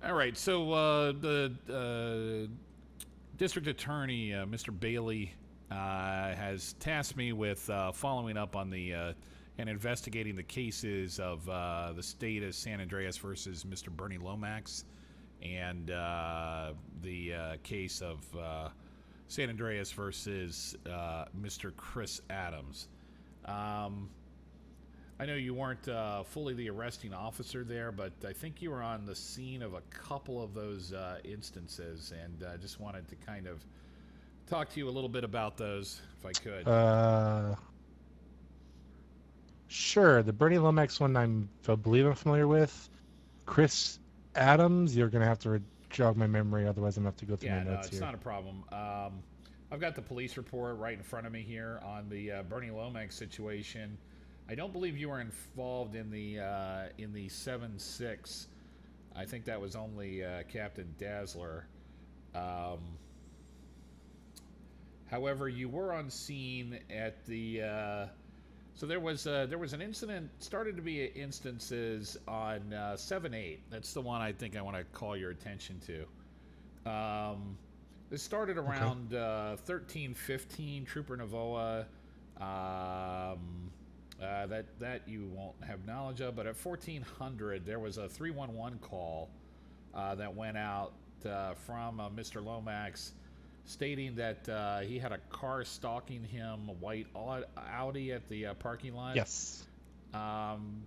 All right. So the district attorney, Mr. Bailey, has tasked me with following up on the and investigating the cases of the state of San Andreas versus Mr. Bernie Lomax, and the case of San Andreas versus Mr. Chris Adams. Um, I know you weren't fully the arresting officer there, but I think you were on the scene of a couple of those instances, and just wanted to kind of talk to you a little bit about those, if I could. Uh, sure. The Bernie Lomax one I believe I'm familiar with. Chris Adams, you're gonna have to jog my memory, otherwise I'm gonna have to go through my Yeah, no, notes it's here. not a problem. I've got the police report right in front of me here on the Bernie Lomax situation. I don't believe you were involved in the 7-6. I think that was only Captain Dazzler. Um, However, you were on scene at the. So there was an incident. Started to be instances on 7-8. That's the one I think I want to call your attention to. This started Okay. around 13:15. Trooper Navoa. That you won't have knowledge of, but at 1400 there was a 311 call that went out from Mr. Lomax, stating that he had a car stalking him, a white Audi at the parking lot. Yes. Um,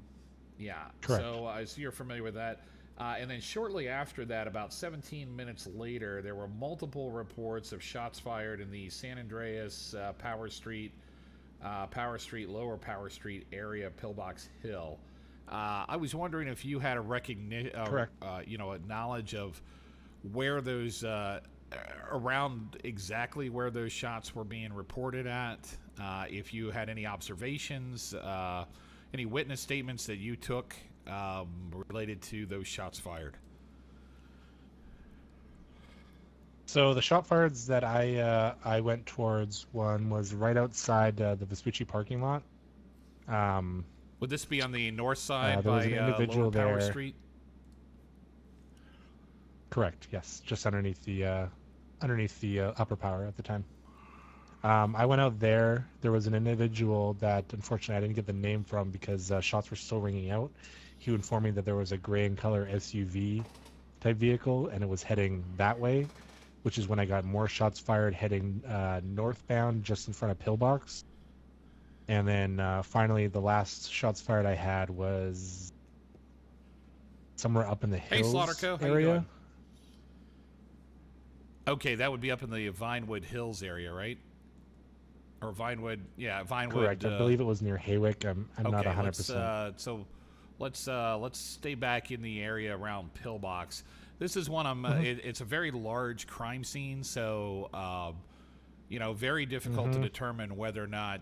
yeah, Correct. so you're familiar with that. And then shortly after that, about 17 minutes later, there were multiple reports of shots fired in the San Andreas Power Street, Lower Power Street area, Pillbox Hill. I was wondering if you had a Correct. a knowledge of where those around exactly where those shots were being reported at. If you had any observations, any witness statements that you took related to those shots fired. So the shot fires that I went towards, one was right outside the Vespucci parking lot. Um, Would this be on the north side there was an by Lower individual Power there. Street? Correct. Yes, just underneath the upper power at the time. I went out there. There was an individual that unfortunately I didn't get the name from because shots were still ringing out. He informed me that there was a gray in color SUV type vehicle and it was heading that way, which is when I got more shots fired heading northbound just in front of Pillbox. And then finally, the last shots fired I had was somewhere up in the Hey, hills Slaughterco, how you area. doing? Okay, that would be up in the Vinewood Hills area, right? Or Vinewood, yeah, Vinewood. Correct. I believe it was near Haywick. I'm not Okay, 100%. let's stay back in the area around Pillbox. This is one Mm-hmm. it's a very large crime scene, so very difficult to Mm-hmm. determine whether or not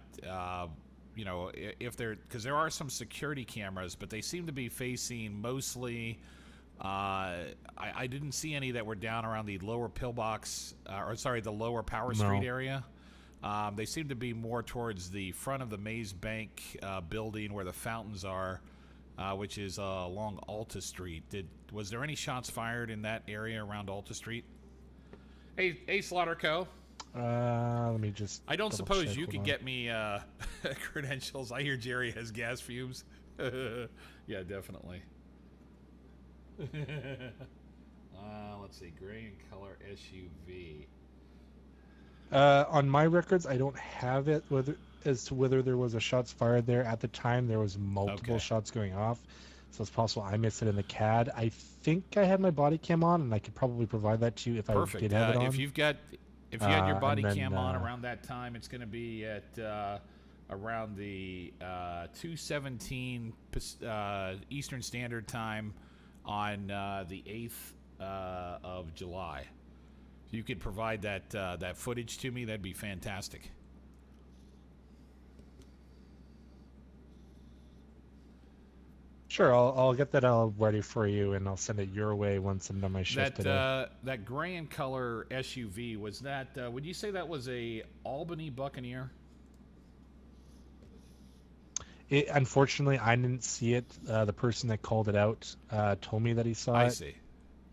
if there, because there are some security cameras, but they seem to be facing mostly. I didn't see any that were down around the lower Pillbox, the lower Power Street No. area. They seem to be more towards the front of the Maze Bank building where the fountains are, which is along Alta Street. Was there any shots fired in that area around Alta Street? Hey, Slaughterco. Let me just I don't double suppose check. you Hold could on. get me credentials. I hear Jerry has gas fumes. Yeah, definitely. Let's see, gray in color SUV. On my records, I don't have it whether as to whether there was a shots fired there at the time. There was multiple Okay, shots going off, so it's possible I missed it in the CAD. I think I had my body cam on, and I could probably provide that to you if I did perfect. have it If on. you've got if you had your body And then cam on around that time, it's going to be at around the 2:17 Eastern Standard Time on the 8th of July. If you could provide that footage to me, that'd be fantastic. sure, I'll get that all ready for you, and I'll send it your way once I'm done my shift today. That gray in color SUV, was that? Would you say that was a Albany Buccaneer? Unfortunately, I didn't see it. The person that called it out told me that he saw I it. see.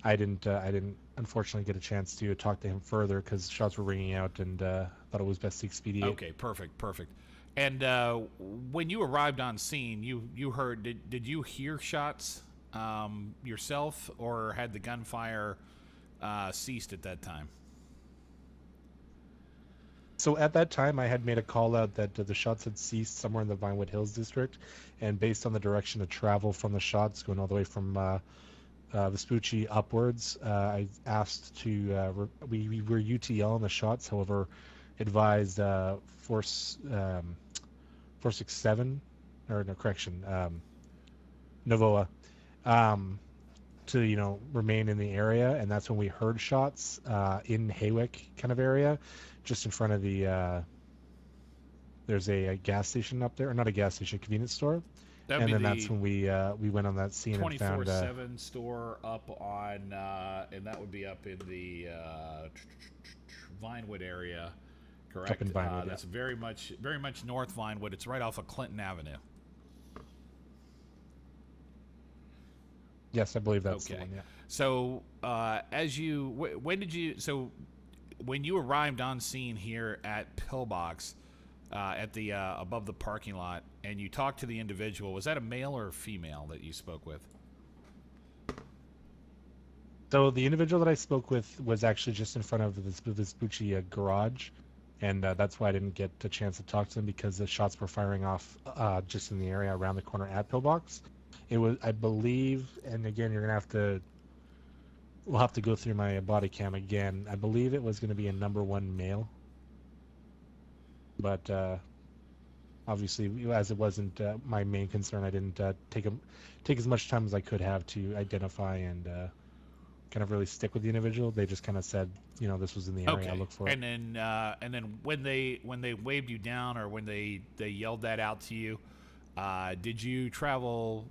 I didn't unfortunately get a chance to talk to him further because shots were ringing out, and thought it was best to expedite. Okay, perfect. And when you arrived on scene, you heard did you hear shots yourself, or had the gunfire ceased at that time? So at that time, I had made a call out that the shots had ceased somewhere in the Vinewood Hills district, and based on the direction of travel from the shots going all the way from Vespucci upwards, I asked to we were UTL on the shots. However, advised Force 467, or no, correction, Novoa, to remain in the area, and that's when we heard shots in Haywick kind of area, just in front of the there's a gas station up there, or not a gas station, convenience store. That'd And be then the that's when we went on that scene and found 24/7 store up on, and that would be up in the Vinewood area, correct? Up in Vinewood, that's very much North Vinewood. It's right off of Clinton Avenue. yes, I believe that's the Okay. one. Yeah. So, when you arrived on scene here at Pillbox, at the above the parking lot, and you talked to the individual, was that a male or a female that you spoke with? So the individual that I spoke with was actually just in front of the Vespucci garage, and that's why I didn't get a chance to talk to him, because the shots were firing off just in the area around the corner at Pillbox. It was, I believe, and again, we'll have to go through my body cam again. I believe it was going to be a number 1 male, but obviously, as it wasn't my main concern, I didn't take as much time as I could have to identify and kind of really stick with the individual. They just kind of said, this was in the area. I look for it. And then when they waved you down, or when they yelled that out to you, did you travel?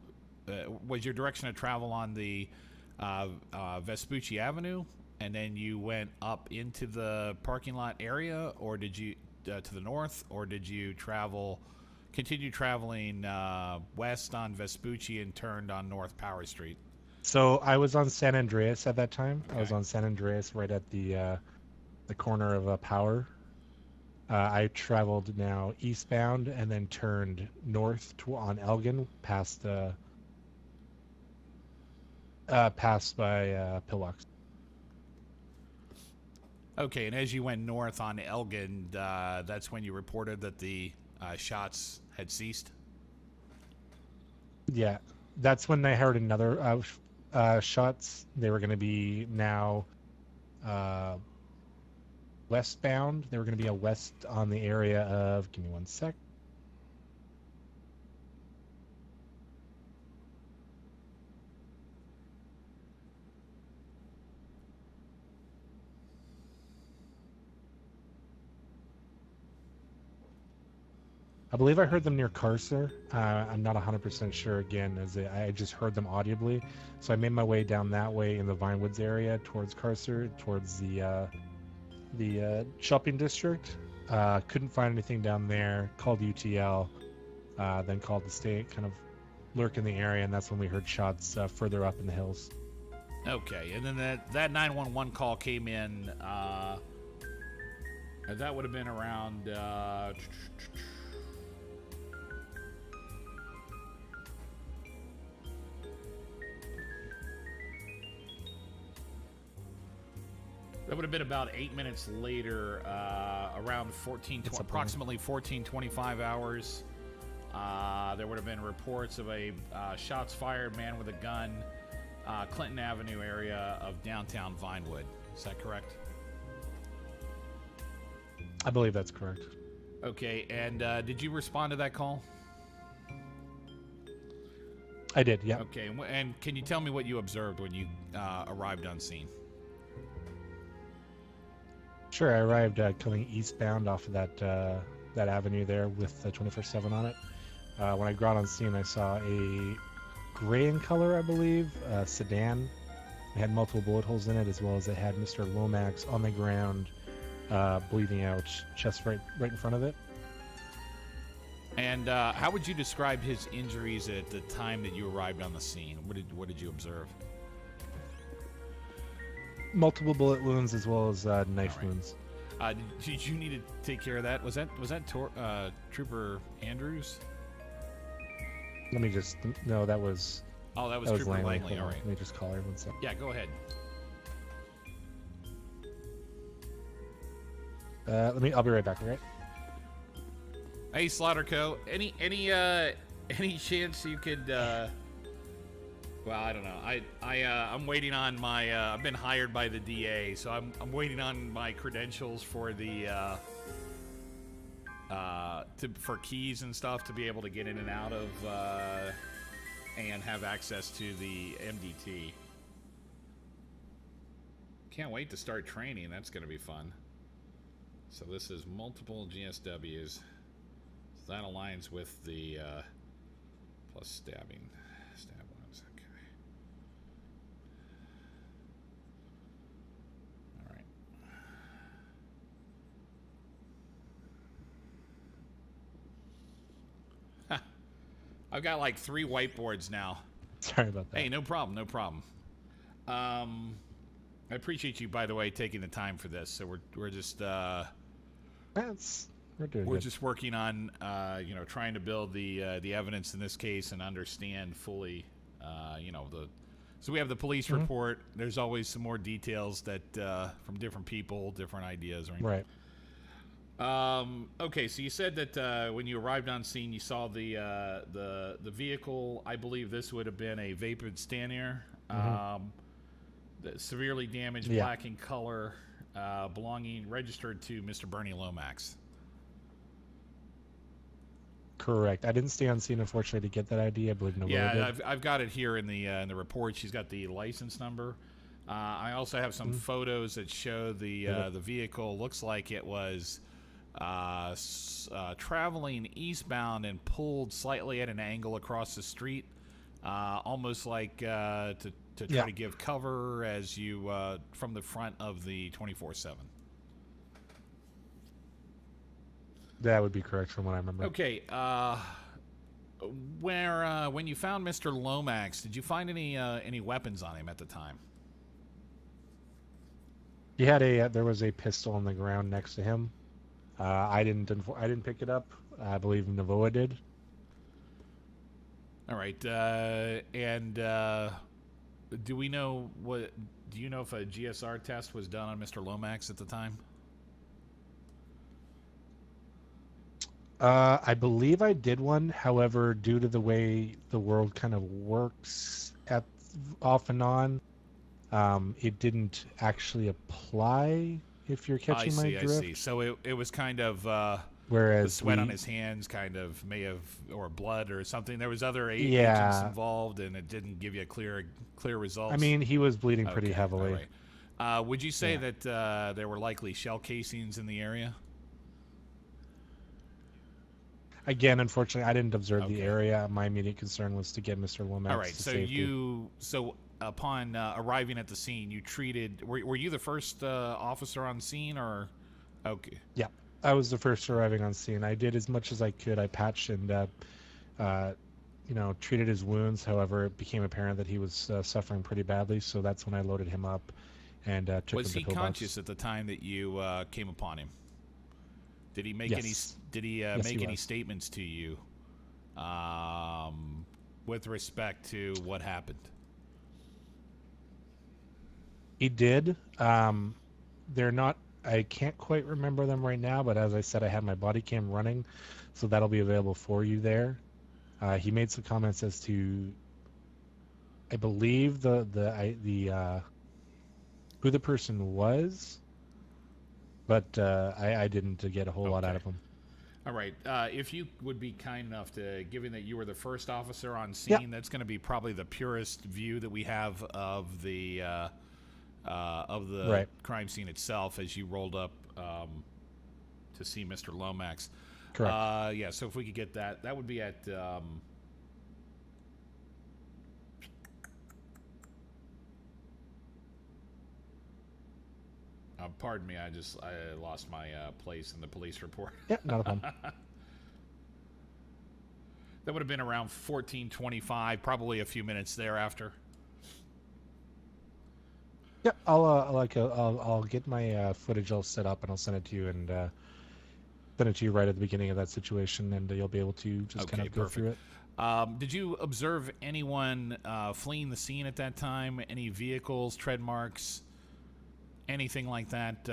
Was your direction of travel on the Vespucci Avenue, and then you went up into the parking lot area, or did you to the north, or did you continue traveling west on Vespucci and turned on North Power Street? So I was on San Andreas at that time. Okay. I was on San Andreas right at the corner of Power. I traveled now eastbound and then turned north on Elgin, past by Pillbox. Okay, and as you went north on Elgin, that's when you reported that the shots had ceased? Yeah, that's when I heard another shots. They were going to be now westbound. They were going to be west on the area of, give me one sec. I believe I heard them near Carcer. I'm not 100% sure again, as I just heard them audibly. So I made my way down that way in the Vinewoods area towards Carcer, towards the shopping district. Couldn't find anything down there. Called UTL, then called the state, kind of lurk in the area, and that's when we heard shots further up in the hills. Okay, and then that 911 call came in. That would have been around. That would have been about 8 minutes later, around approximately 14:25 hours. There would have been reports of a shots fired, man with a gun, Clinton Avenue area of downtown Vinewood. Is that correct? I believe that's correct. Okay, and did you respond to that call? I did, yeah. Okay, and can you tell me what you observed when you arrived on scene? Sure, I arrived coming eastbound off of that avenue there with the 24/7 on it. When I got on scene, I saw a gray in color, I believe, sedan. It had multiple bullet holes in it, as well as it had Mr. Lomax on the ground, bleeding out, chest right in front of it. And how would you describe his injuries at the time that you arrived on the scene? What did you observe? multiple bullet wounds as well as knife All right. wounds. Did you need to take care of that? Was that Trooper Andrews? Let me just no, that was Oh, that was that was Trooper Langley. Langley. Hold All on, right. let me just call her 1 second. Yeah, go ahead. I'll be right back. All right. Hey, Slaughterco. Any chance you could? Well, I don't know. I'm waiting on my. I've been hired by the DA, so I'm waiting on my credentials for the for keys and stuff to be able to get in and out of and have access to the MDT. Can't wait to start training. That's going to be fun. So this is multiple GSWs. So that aligns with the plus stabbing. Stab wounds. Okay. All right. I've got like 3 whiteboards now. Sorry about that. Hey, no problem, no problem. I appreciate you, by the way, taking the time for this. So we're just We're doing we're good. just working on trying to build the evidence in this case and understand fully so we have the police report. There's always some more details that from different people, different ideas, Right. Okay, so you said that when you arrived on scene, you saw the vehicle. I believe this would have been a Vapid Stanier, severely damaged, black in color, registered to Mr. Bernie Lomax. Correct. I didn't stay on scene, unfortunately, to get that ID. I believe Novoa did. I've got it here in the report. She's got the license number. I also have some photos that show the vehicle. Looks like it was traveling eastbound and pulled slightly at an angle across the street, almost like to try to give cover as you from the front of the 24/7. That would be correct from what I remember. Okay. When you found Mr. Lomax, did you find any weapons on him at the time? He had there was a pistol on the ground next to him. I didn't pick it up. I believe Novoa did. All right. Do you know if a GSR test was done on Mr. Lomax at the time? I believe I did one. However, due to the way the world kind of works off and on, it didn't actually apply. If you're catching my drift. I see. So it was kind of whereas the sweat on his hands kind of may have, or blood or something. There was other agents involved, and it didn't give you a clear results. I mean, he was bleeding pretty heavily. All right. Would you say that there were likely shell casings in the area? Again, unfortunately, I didn't observe the area. My immediate concern was to get Mr. Lomax All right. to safety. So upon arriving at the scene, you treated. Were you the first officer on scene, or? Okay. Yeah, I was the first arriving on scene. I did as much as I could. I patched and treated his wounds. However, it became apparent that he was suffering pretty badly, so that's when I loaded him up and took him to Was he pillbox. conscious at the time that you came upon him? Did he make Yes. any statements to you with respect to what happened? He did. They're not. I can't quite remember them right now, but as I said, I had my body cam running, so that'll be available for you there. He made some comments as to, I believe who the person was, but I didn't get a whole lot out of him. All right. If you would be kind enough to, given that you were the first officer on scene, that's going to be probably the purest view that we have of the crime scene itself as you rolled up to see Mr. Lomax. Correct. Yeah. So if we could get that, that would be at. Pardon me, I lost my place in the police report. Yeah, not a problem. That would have been around 14:25, probably a few minutes thereafter. Yeah, I'll get my footage all set up and I'll send it to you and send it to you right at the beginning of that situation, and you'll be able to just kind Okay, of go through perfect. it. Did you observe anyone fleeing the scene at that time? Any vehicles, tread marks, anything like that?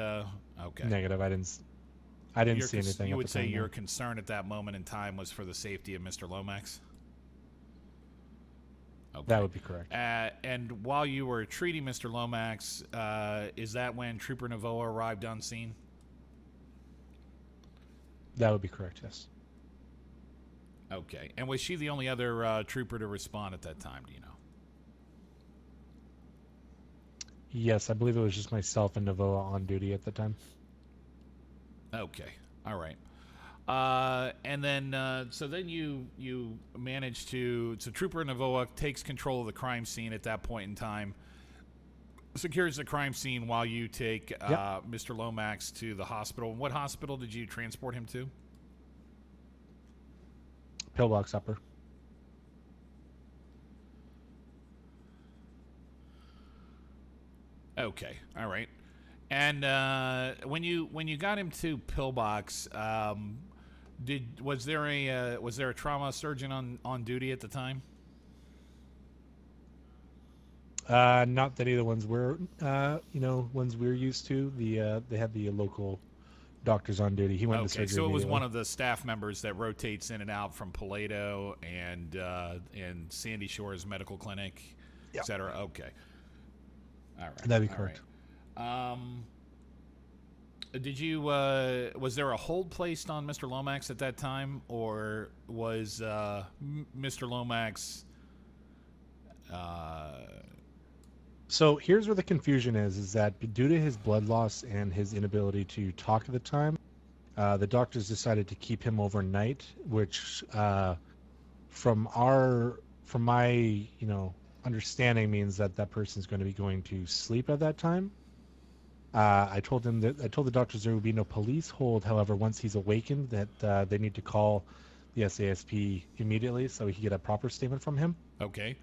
Okay. Negative. I didn't see anything You at the would say time. your No. concern at that moment in time was for the safety of Mr. Lomax? That Okay. would be correct. And while you were treating Mr. Lomax, is that when Trooper Navoa arrived on scene? That would be correct. Yes. Okay. And was she the only other trooper to respond at that time? Do you know? Yes, I believe it was just myself and Navoa on duty at the time. Okay. All right. And then, so then you manage to. So Trooper Navoa takes control of the crime scene at that point in time, secures the crime scene while you take Yep. Mr. Lomax to the hospital. What hospital did you transport him to? Pillbox upper. Okay. All right. And when you got him to Pillbox, was there a trauma surgeon on duty at the time? Not that either ones were, ones we're used to. They had the local doctors on duty. He went to Okay, surgery so it was immediately. one of the staff members that rotates in and out from Paleto and Sandy Shores Medical Clinic, Yeah. et cetera. Okay, all right, That'd be all correct. right. Did you was there a hold placed on Mr. Lomax at that time, or was Mr. Lomax? So here's where the confusion is that due to his blood loss and his inability to talk at the time, the doctors decided to keep him overnight, which from my understanding means that that person's going to be going to sleep at that time. I told the doctors there would be no police hold. However, once he's awakened, that they need to call the SASP immediately so we can get a proper statement from him. Okay,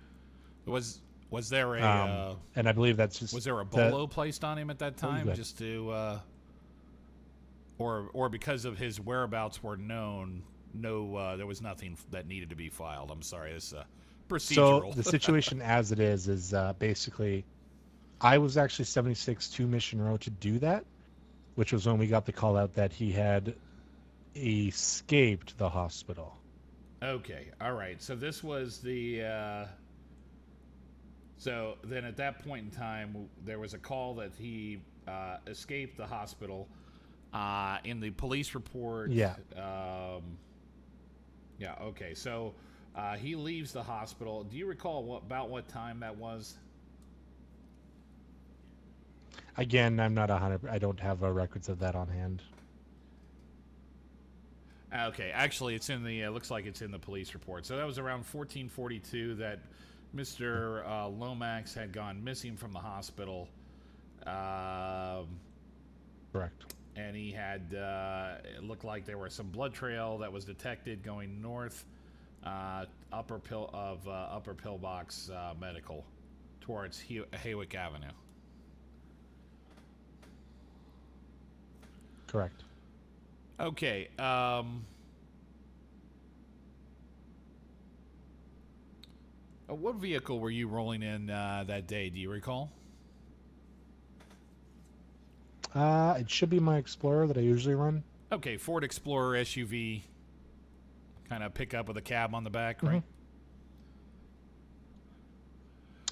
was there a And I believe that's just was there a the- bolo placed on him at that time, good. just to or because of his whereabouts were known? No, there was nothing that needed to be filed. I'm sorry, this procedural. So the situation as it is basically, I was actually 76 to Mission Row to do that, which was when we got the call out that he had escaped the hospital. Okay, all right. So this was the. So then, at that point in time, there was a call that he escaped the hospital. In the police report. Yeah. Yeah. Okay. So he leaves the hospital. Do you recall about what time that was? Again, I'm not 100. I don't have records of that on hand. Okay, actually, it's in the. Looks like it's in the police report. So that was around 1442 that Mr. Lomax had gone missing from the hospital. Correct. And he had. It looked like there was some blood trail that was detected going north, upper Pillbox Medical, towards Haywick Avenue. Correct. Okay. What vehicle were you rolling in that day? Do you recall? It should be my Explorer that I usually run. Okay, Ford Explorer SUV, kind of pickup with a cab on the back, right?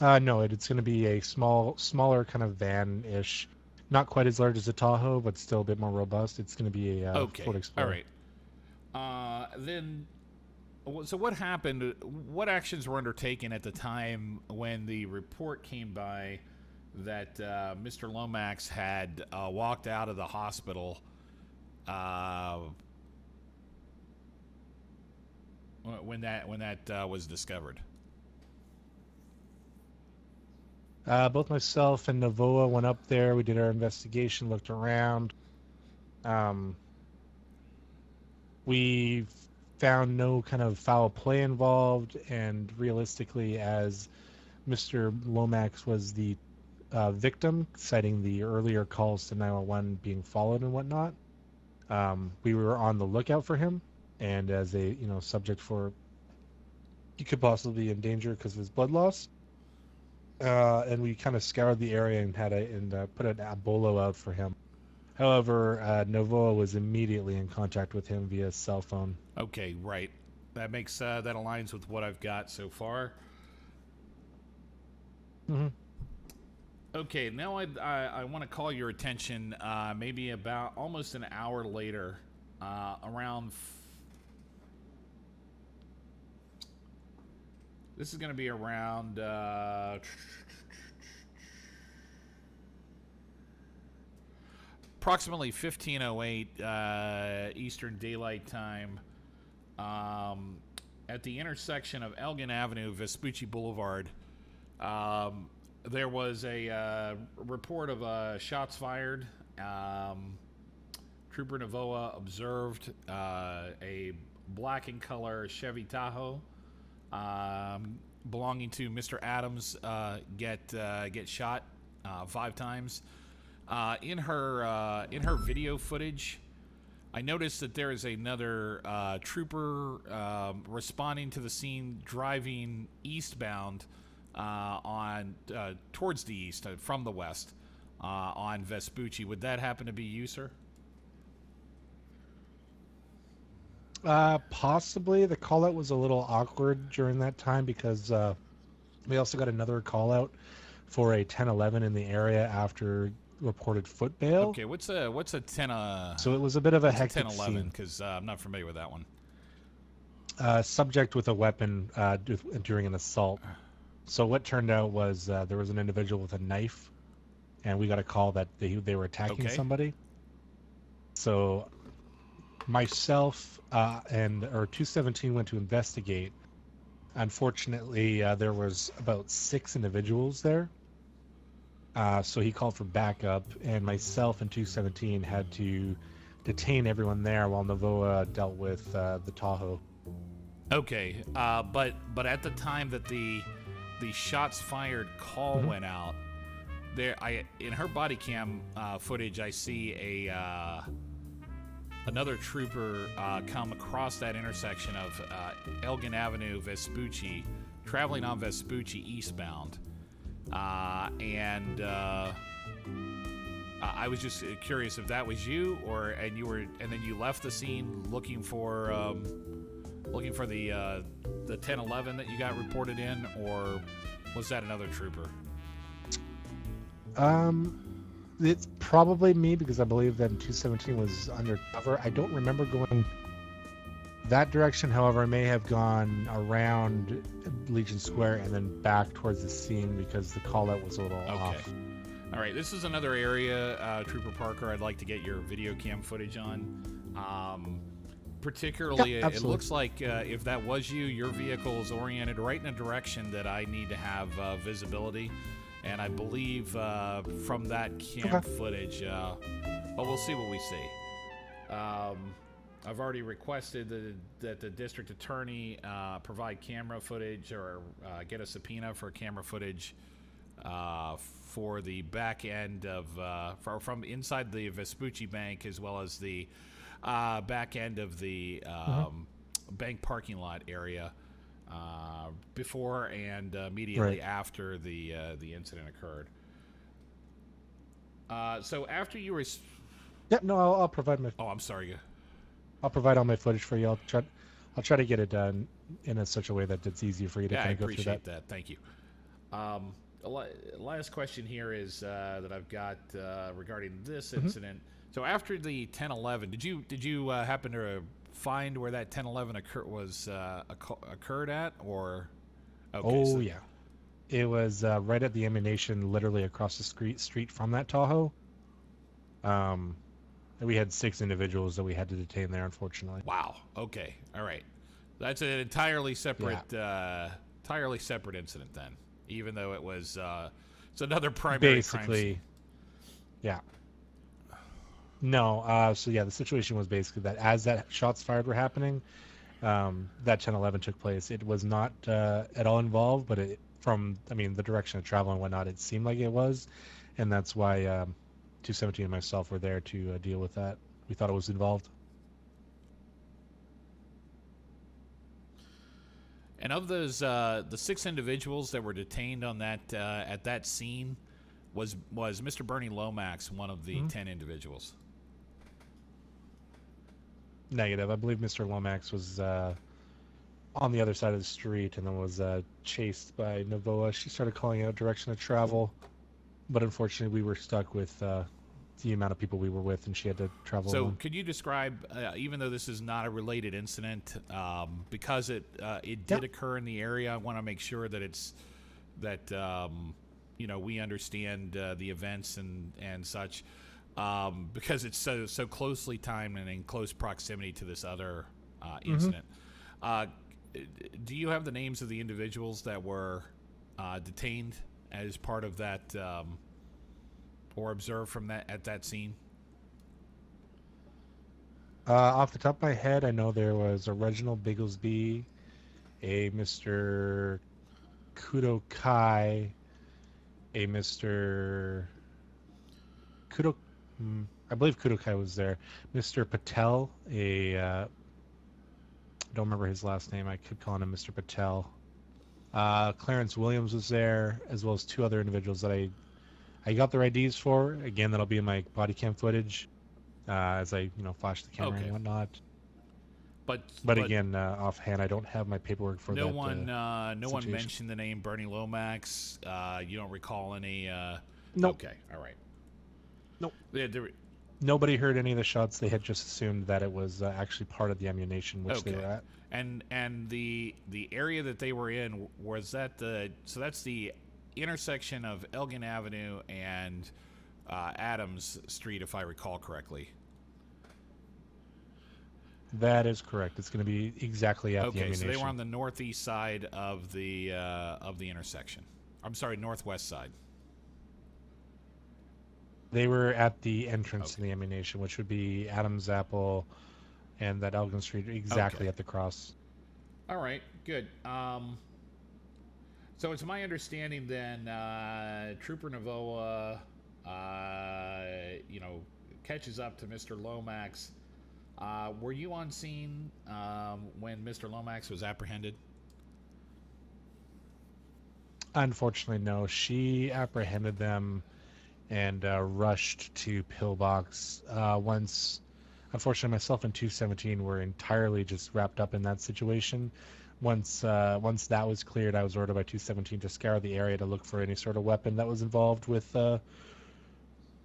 No, it's going to be a smaller kind of van-ish. Not quite as large as a Tahoe, but still a bit more robust. It's going to be a Okay. Ford Explorer. All right. Then, so what happened? What actions were undertaken at the time when the report came by that Mr. Lomax had walked out of the hospital when that was discovered? Both myself and Navoa went up there. We did our investigation, looked around. We found no kind of foul play involved, and realistically, as Mr. Lomax was the victim, citing the earlier calls to 911 being followed and whatnot. We were on the lookout for him, and as a subject for he could possibly be in danger because of his blood loss. And we kind of scoured the area and put an bolo out for him. However, Novoa was immediately in contact with him via cell phone. Okay, right. That makes that aligns with what I've got so far. Mm-hmm. Okay, now I want to call your attention maybe about almost an hour later, around. This is going to be around. Approximately 15:08 Eastern Daylight Time, at the intersection of Elgin Avenue, Vespucci Boulevard. There was a report of shots fired. Trooper Novoa observed a black in color Chevy Tahoe belonging to Mr. Adams get shot 5 times. In her video footage, I noticed that there is another trooper responding to the scene, driving eastbound on towards the east from the west on Vespucci. Would that happen to be you, sir? Possibly. The call out was a little awkward during that time because we also got another call out for a 1011 in the area after reported foot bail. Okay, what's a 10? So it was a bit of a hectic 1011 because I'm not familiar with that one. Subject with a weapon during an assault. So what turned out was there was an individual with a knife, and we got a call that they were attacking somebody. So myself and 217 went to investigate. Unfortunately, there was about 6 individuals there. So he called for backup, and myself and 217 had to detain everyone there while Novoa dealt with the Tahoe. Okay, but at the time that the shots fired call went out, in her body cam footage, I see another trooper come across that intersection of Elgin Avenue, Vespucci, traveling on Vespucci eastbound. I was just curious if that was you, and then you left the scene looking for the 1011 that you got reported in, or was that another trooper? It's probably me because I believe that 217 was undercover. I don't remember going that direction. However, I may have gone around Legion Square and then back towards the scene because the call out was a little off. All right, this is another area, Trooper Parker, I'd like to get your video cam footage on. Particularly, it looks like if that was you, your vehicle is oriented right in a direction that I need to have visibility. And I believe from that cam footage, well, we'll see what we see. I've already requested that the district attorney provide camera footage or get a subpoena for camera footage for the back end of from inside the Vespucci Bank, as well as the back end of the bank parking lot area before and immediately after the incident occurred. So after you were... I'll provide my... Oh, I'm sorry. I'll provide all my footage for you. I'll try to get it done in such a way that it's easier for you to kind of go through that. I appreciate that. Thank you. Last question here is that I've got regarding this incident. So after the 1011, did you happen to find where that 1011 occurred at, or? Okay, yeah, it was right at the Emanation, literally across the street from that Tahoe. We had 6 individuals that we had to detain there, unfortunately. Wow. Okay. All right. That's an entirely separate incident then, even though it was it's another primary crime scene. Yeah. No. So yeah, the situation was basically that as that shots fired were happening, that 1011 took place. It was not at all involved, but from, I mean, the direction of travel and whatnot, it seemed like it was, and that's why 217 and myself were there to deal with that. We thought it was involved. And of those, the 6 individuals that were detained on that at that scene, was Mr. Bernie Lomax one of the 10 individuals? Negative. I believe Mr. Lomax was on the other side of the street and then was chased by Novoa. She started calling out direction of travel, but unfortunately we were stuck with the amount of people we were with, and she had to travel So alone. could you describe, even though this is not a related incident, because it did occur in the area, I want to make sure that it's that we understand the events and such, because it's so closely timed and in close proximity to this other incident. Do you have the names of the individuals that were detained as part of that, or observed from that at that scene? Off the top of my head, I know there was a Reginald Bigglesby, a Mr. Kudokai, a Mr. I believe Kudokai was there. Mr. Patel, I don't remember his last name. I keep calling him Mr. Patel. Clarence Williams was there, as well as 2 other individuals that I got their IDs for. Again, that'll be in my body cam footage as I flash the camera and whatnot. But again, offhand, I don't have my paperwork for that. No one situation. mentioned the name Bernie Lomax. You don't recall any? Nope. Okay, all right. Nope. There, Nobody heard any of the shots. They had just assumed that it was actually part of the ammunition which they were at. And the area that they were in, was that so that's the intersection of Elgin Avenue and Adams Street, if I recall correctly. That is correct. It's going to be exactly at the ammunition. So they were on the northeast side of the intersection. I'm sorry, northwest side. They were at the entrance to the ammunition, which would be Adams Apple and that Elgin Street, exactly at the cross. All right, good. So it's my understanding then, Trooper Novoa, catches up to Mr. Lomax. Were you on scene when Mr. Lomax was apprehended? Unfortunately, no. She apprehended them and rushed to Pillbox. Once, unfortunately, myself and 217 were entirely just wrapped up in that situation. Once that was cleared, I was ordered by 217 to scour the area to look for any sort of weapon that was involved with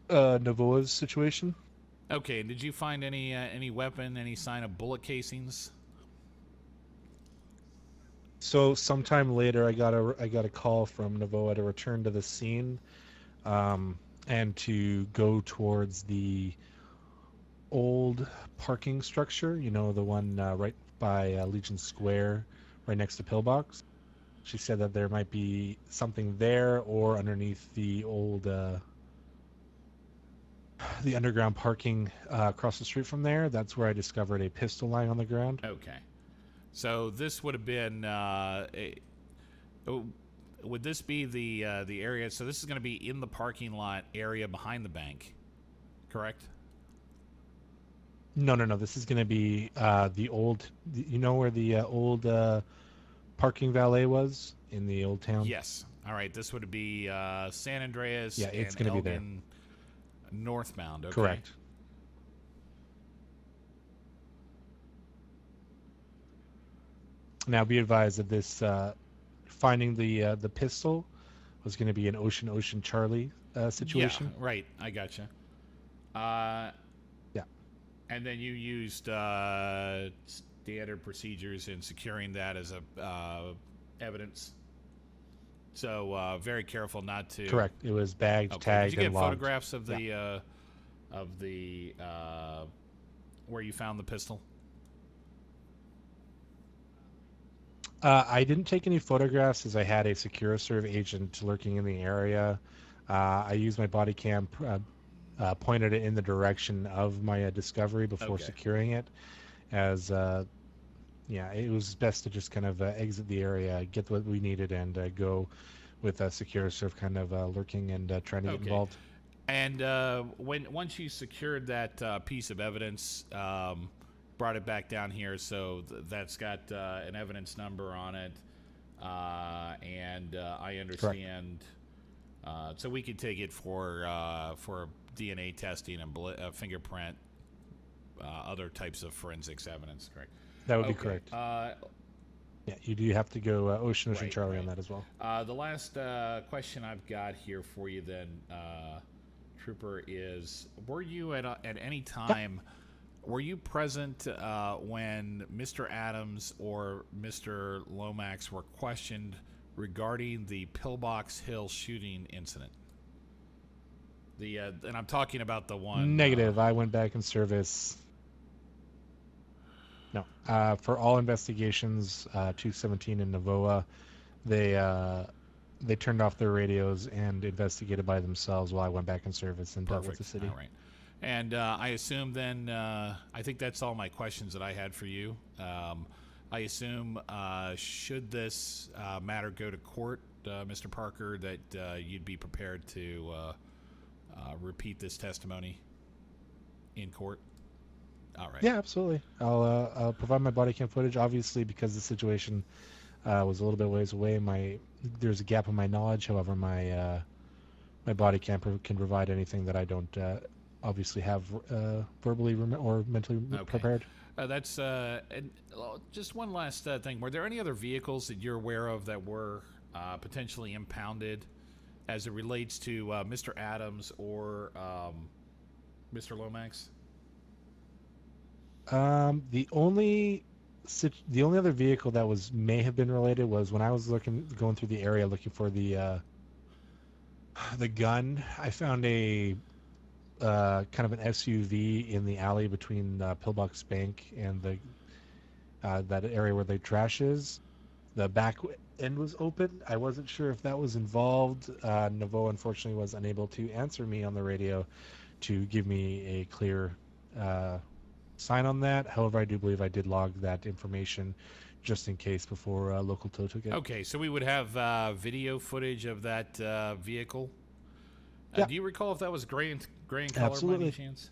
Novoa's situation. Okay, did you find any weapon, any sign of bullet casings? So sometime later, I got a call from Novoa to return to the scene, and to go towards the old parking structure. The one right by Legion Square, right next to Pillbox. She said that there might be something there or underneath the old the underground parking across the street from there. That's where I discovered a pistol lying on the ground. Okay. So this would have been would this be the area? So this is going to be in the parking lot area behind the bank, correct? No. This is going to be the old. Where the old parking valet was in the old town? Yes. All right. This would be San Andreas. Yeah, it's going to be there. Northbound. Okay. Correct. Now, be advised that this finding the pistol was going to be an Ocean Charlie situation. Yeah, right. I gotcha. Yeah. And then you used standard procedures in securing that as a evidence. So very careful not to. Correct. It was bagged, tagged, Did you get and logged. photographs of the where you found the pistol? I didn't take any photographs as I had a Securiserve agent lurking in the area. I used my body cam, pointed it in the direction of my discovery before securing it, as yeah, it was best to just kind of exit the area, get what we needed, and go with secure surf kind of lurking and trying to get Okay. involved. And once you secured that piece of evidence, brought it back down here, so that's got an evidence number on it, and I Correct. understand. So we could take it for DNA testing and fingerprint, other types of forensics evidence. Correct. That would be Okay. correct. Yeah, you do have to go Ocean Right, Charlie on right. that as well. The last question I've got here for you, then, Trooper, is: were you at any time? Were you present when Mr. Adams or Mr. Lomax were questioned regarding the Pillbox Hill shooting incident? And I'm talking about the one. Negative. I went back in service. No. For all investigations, 217 in Navoa, they turned off their radios and investigated by themselves while I went back in service and dealt with the city. All right. And I assume then, I think that's all my questions that I had for you. I assume, should this matter go to court, Mr. Parker, that you'd be prepared to repeat this testimony in court? All right. Yeah, absolutely. I'll provide my body cam footage. Obviously, because the situation was a little bit ways away, there's a gap in my knowledge. However, my body cam can provide anything that I don't obviously have verbally or mentally prepared. That's and just one last thing. Were there any other vehicles that you're aware of that were potentially impounded as it relates to Mr. Adams or Mr. Lomax? The only other vehicle that may have been related was when I was going through the area looking for the gun. I found a kind of an SUV in the alley between Pillbox Bank and the that area where the trash is. The back end was open. I wasn't sure if that was involved. Navo unfortunately was unable to answer me on the radio to give me a clear sign on that. However, I do believe I did log that information just in case before local tow took it. Okay, so we would have video footage of that vehicle. Yeah. Do you recall if that was gray in color Absolutely. by any chance?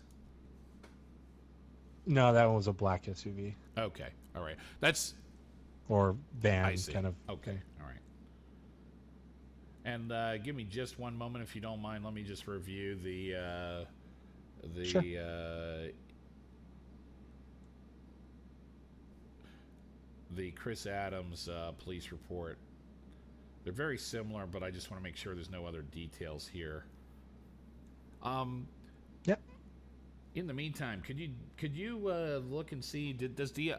No, that one was a black SUV Okay, all right. That's or van I see. kind of. Okay, all right. And give me just one moment, if you don't mind. Let me just review Sure. The Chris Adams police report. They're very similar, but I just want to make sure there's no other details here. Yep. In the meantime, could you look and see?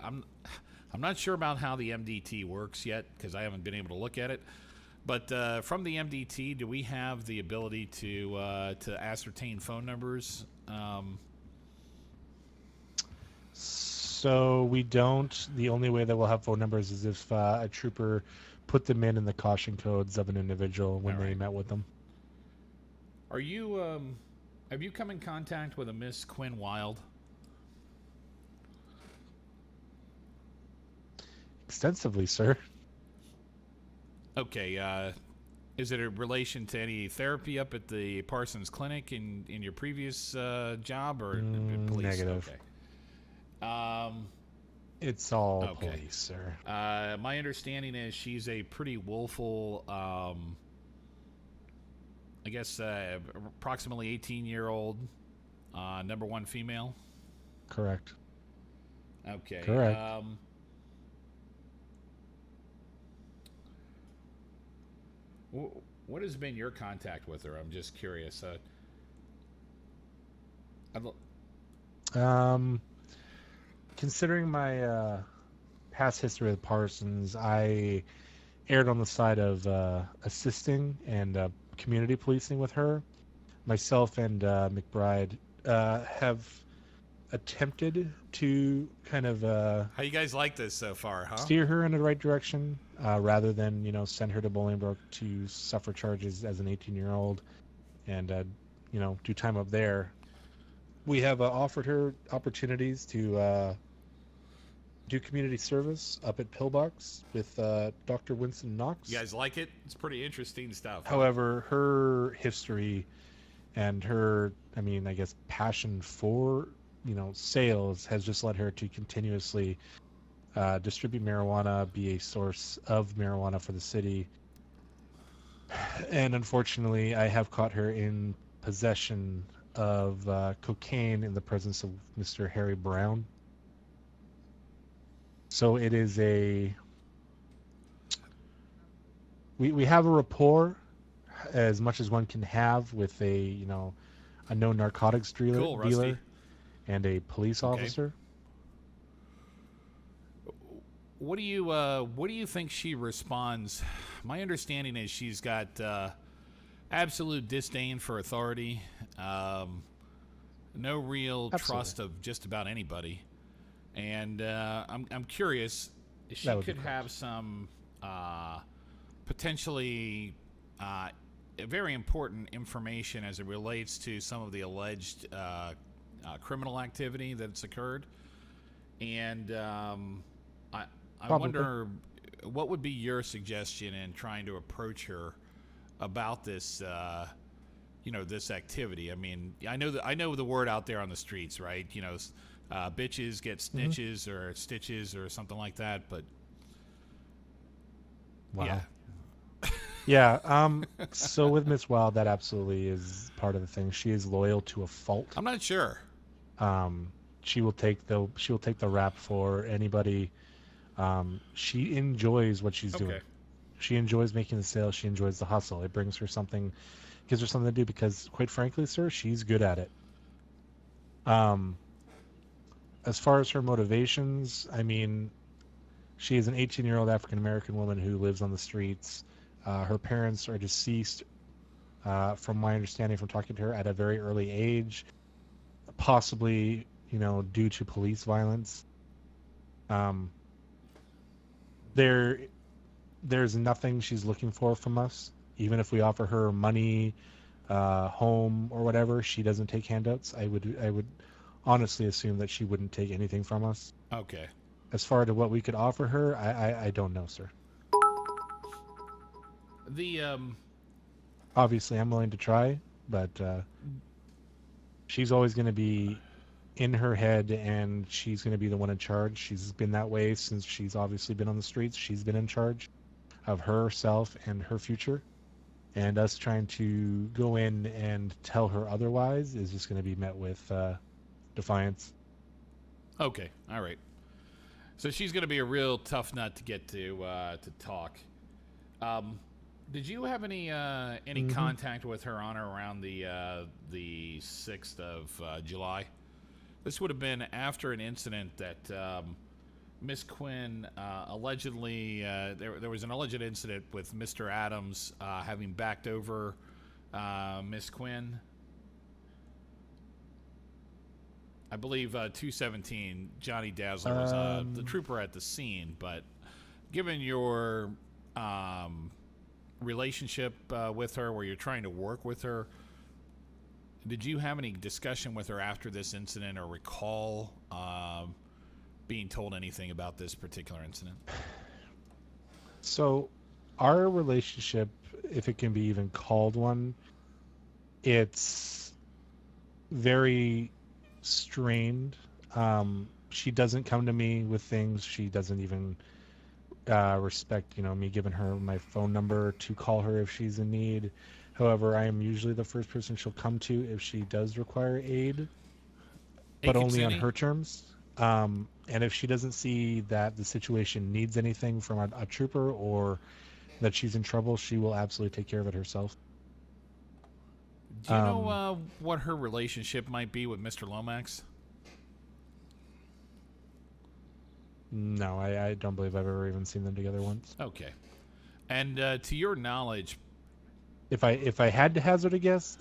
I'm not sure about how the MDT works yet because I haven't been able to look at it. But from the MDT, do we have the ability to ascertain phone numbers? So we don't. The only way that we'll have phone numbers is if a trooper put them in the caution codes of an individual when they met with them. Are you have you come in contact with a Miss Quinn Wild? Extensively, sir. Okay. Is it a relation to any therapy up at the Parsons Clinic in your previous job or police? Negative. Okay. It's all police, sir. My understanding is she's a pretty willful, I guess, approximately 18-year-old, number one female. Correct. Okay. Correct. What has been your contact with her? I'm just curious. Considering my past history with Parsons, I erred on the side of assisting and community policing with her. Myself and McBride have attempted to kind of how you guys like this so far, huh? steer her in the right direction, rather than send her to Bolingbroke to suffer charges as an 18-year-old and do time up there. We have offered her opportunities to do community service up at Pillbox with Dr. Winston Knox. You guys like it? It's pretty interesting stuff. Huh? However, her history and her, I guess, passion for, sales has just led her to continuously distribute marijuana, be a source of marijuana for the city. And unfortunately, I have caught her in possession of cocaine in the presence of Mr. Harry Brown. So it is we have a rapport as much as one can have with a known narcotics dealer and a police officer. What do you think she responds? My understanding is she's got absolute disdain for authority, no real trust of just about anybody, and I'm curious. She could have some potentially very important information as it relates to some of the alleged criminal activity that's occurred, and I wonder what would be your suggestion in trying to approach her about this, this activity. I mean, I know the word out there on the streets, right? Bitches get snitches or stitches or something like that. But wow. Yeah. So with Miss Wild, that absolutely is part of the thing. She is loyal to a fault. I'm not sure. She will take the rap for anybody. She enjoys what she's doing. She enjoys making the sales. She enjoys the hustle. It brings her something, gives her something to do because, quite frankly, sir, she's good at it. As far as her motivations, I mean, she is an 18-year-old African-American woman who lives on the streets. Her parents are deceased, from my understanding from talking to her, at a very early age, possibly, due to police violence. There's nothing she's looking for from us. Even if we offer her money, home, or whatever, she doesn't take handouts. I would honestly assume that she wouldn't take anything from us. Okay. As far to what we could offer her, I don't know, sir. Obviously, I'm willing to try, but she's always going to be in her head, and she's going to be the one in charge. She's been that way since she's obviously been on the streets. She's been in charge of herself and her future, and us trying to go in and tell her otherwise is just going to be met with defiance. Okay, all right. So she's going to be a real tough nut to get to talk. Did you have any contact with her on or around the 6th of July? This would have been after an incident that Miss Quinn allegedly there was an alleged incident with Mr. Adams having backed over Miss Quinn. I believe 217 Johnny Dazzler was the trooper at the scene, but given your relationship with her, where you're trying to work with her, did you have any discussion with her after this incident, or recall being told anything about this particular incident? So our relationship, if it can be even called one, it's very strained. She doesn't come to me with things. She doesn't even respect, me giving her my phone number to call her if she's in need. However, I am usually the first person she'll come to if she does require aid, but only on her terms. And if she doesn't see that the situation needs anything from a trooper or that she's in trouble, she will absolutely take care of it herself. Do you know what her relationship might be with Mr. Lomax? No, I don't believe I've ever even seen them together once. Okay. And to your knowledge, if I had to hazard a guess,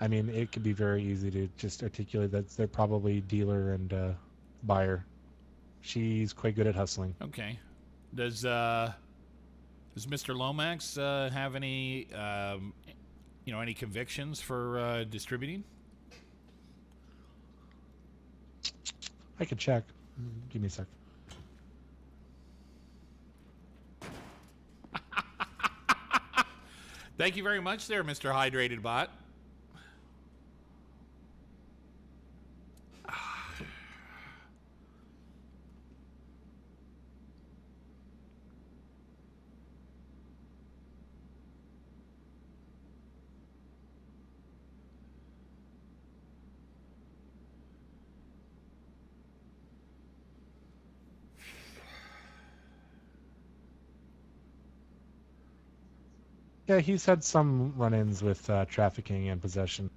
I mean, it could be very easy to just articulate that they're probably dealer and buyer. She's quite good at hustling. Okay. Does Mr. Lomax have any any convictions for distributing? I could check. Give me a sec. Thank you very much there, Mr. Hydrated Bot. Yeah, he's had some run-ins with trafficking and possession.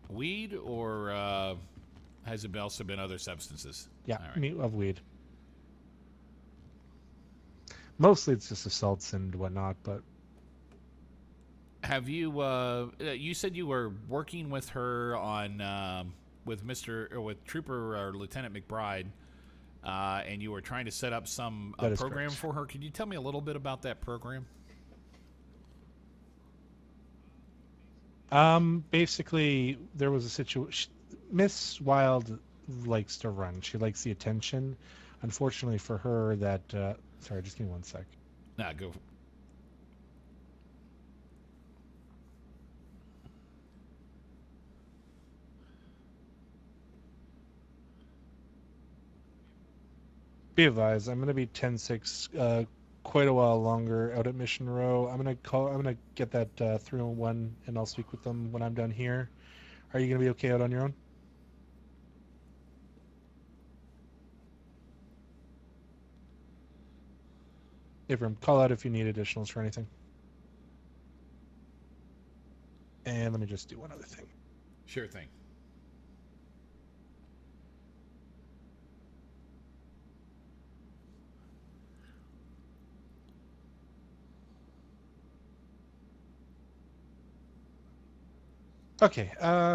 Weed, or has it also been other substances? Yeah, All right. meat of weed. Mostly it's just assaults and whatnot, but Have you? You said you were working with her on with Trooper or Lieutenant McBride, and you were trying to set up some That is program correct. for her. Could you tell me a little bit about that program? Basically there was a situation. Miss Wild likes to run. She likes the attention. Unfortunately for her, that sorry, just give me one sec. Nah, go. Be advised, I'm going to be 10-6 quite a while longer out at Mission Row. I'm going to get that 301 and I'll speak with them when I'm done here. Are you going to be okay out on your own? Abram, call out if you need additionals for anything. And let me just do one other thing. Sure thing. Okay,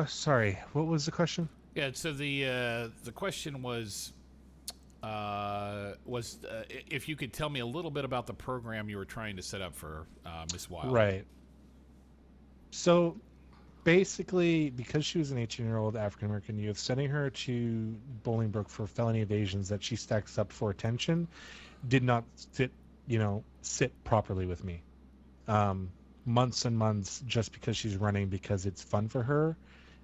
sorry. What was the question? Yeah. So the question was if you could tell me a little bit about the program you were trying to set up for Miss Wild. Right. So basically, because she was an 18-year-old African American youth, sending her to Bolingbrook for felony evasions that she stacks up for attention did not sit properly with me. Months and months just because she's running because it's fun for her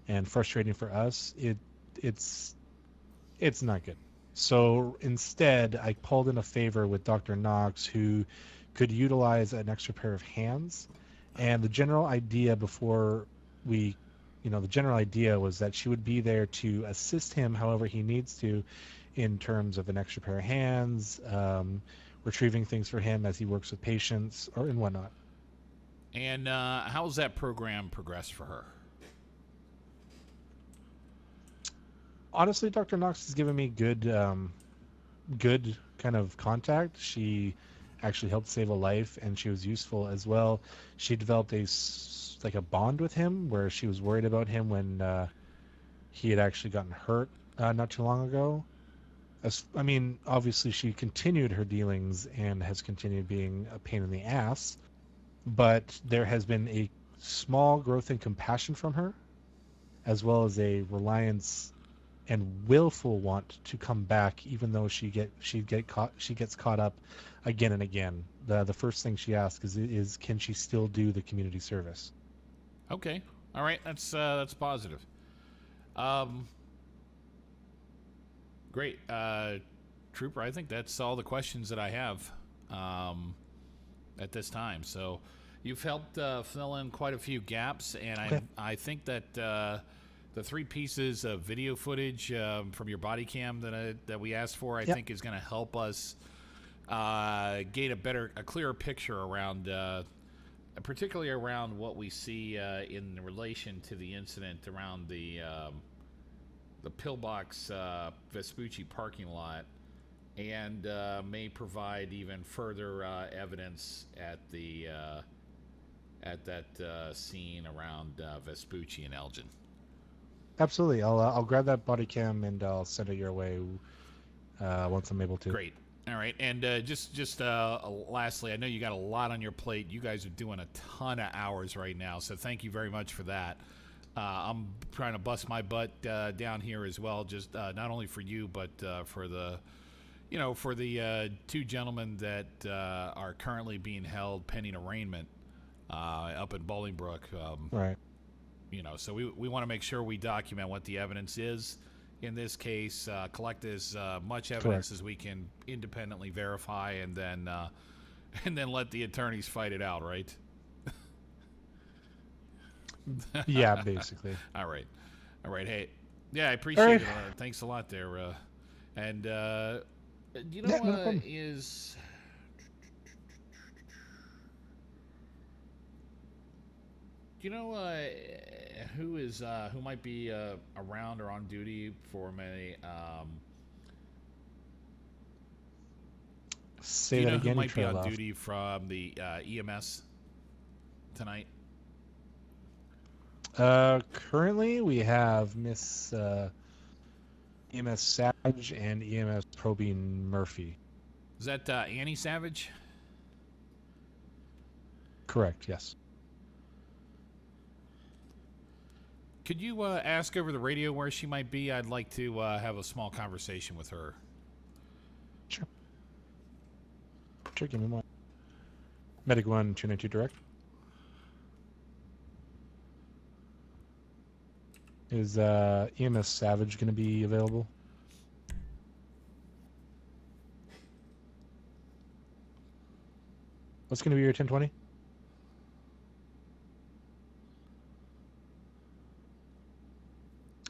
and frustrating for us. It's not good. So instead, I pulled in a favor with Dr. Knox, who could utilize an extra pair of hands. And the general idea the general idea was that she would be there to assist him however he needs to in terms of an extra pair of hands, retrieving things for him as he works with patients or and whatnot. And how's that program progressed for her? Honestly, Dr. Knox has given me good kind of contact. She actually helped save a life, and she was useful as well. She developed a bond with him where she was worried about him when he had actually gotten hurt not too long ago. Obviously she continued her dealings and has continued being a pain in the ass, but there has been a small growth in compassion from her, as well as a reliance and willful want to come back, even though she gets caught up again and again. The first thing she asks is can she still do the community service? Okay, all right, that's positive. Great, Trooper. I think that's all the questions that I have at this time. So you've helped fill in quite a few gaps, and Okay. I think that the 3 pieces of video footage from your body cam that we asked for, I Yep. think is going to help us gain a clearer picture around, particularly around what we see in relation to the incident around the Pillbox Vespucci parking lot, and may provide even further evidence at that scene around Vespucci and Elgin. Absolutely. I'll grab that body cam and I'll send it your way once I'm able to. Great. All right, and just lastly, I know you got a lot on your plate. You guys are doing a ton of hours right now, so thank you very much for that. I'm trying to bust my butt down here as well, just not only for you, but for the, for the two gentlemen that are currently being held pending arraignment up in Bolingbrook. Right. So we want to make sure we document what the evidence is in this case, collect as much evidence Correct. as we can independently verify, and then let the attorneys fight it out, right? Yeah, basically. All right. Hey, yeah, I appreciate right. it. Thanks a lot there. And you know Yeah, no problem. is do you know who might be around or on duty for me? Say do you that know again. who might be trailed on off. duty from the EMS tonight? Currently we have Miss EMS Savage and EMS Probing Murphy. Is that Annie Savage? Correct. Yes. Could you ask over the radio where she might be? I'd like to have a small conversation with her. Sure. Sure. Give me one. Medic 1 292 direct. Is EMS Savage going to be available? What's going to be your 1020?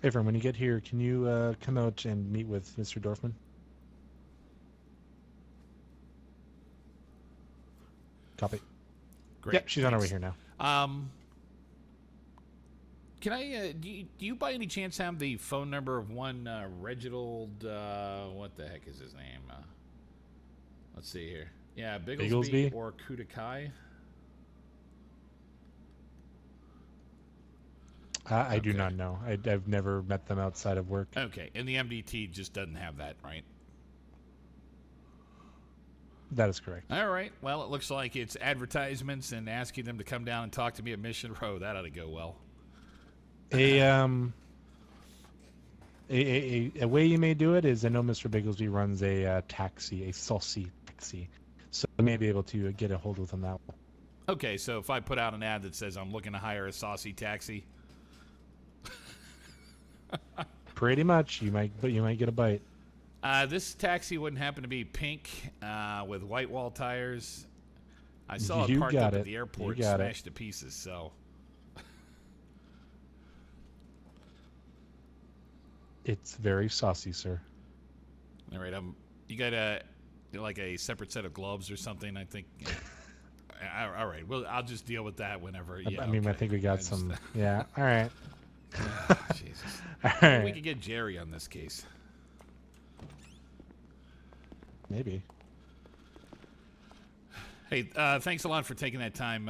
Avram, when you get here, can you come out and meet with Mr. Dorfman? Copy. Great. Yep, she's on her way Thanks. here now. Can I, do you by any chance have the phone number of one Reginald, what the heck is his name? Let's see here. Yeah, Bigglesby or Kudakai? I do not know. I've never met them outside of work. Okay, and the MDT just doesn't have that, right? That is correct. All right. Well, it looks like it's advertisements and asking them to come down and talk to me at Mission Row. That ought to go well. A way you may do it is, I know Mr. Bigglesby runs a taxi, a saucy taxi, so I may be able to get a hold of them that way. Okay, so if I put out an ad that says I'm looking to hire a saucy taxi, Pretty much, you might get a bite. this taxi wouldn't happen to be pink with white wall tires. I saw it You parked got up it. at the airport, You got it. smashed to pieces. So It's very saucy, sir. all right, you got like a separate set of gloves or something, I think. All right, well, I'll just deal with that whenever. Yeah, I mean, okay. I think we got some. Yeah. All right. Jesus. All Maybe right. we could get Jerry on this case. Maybe. Hey, thanks a lot for taking that time.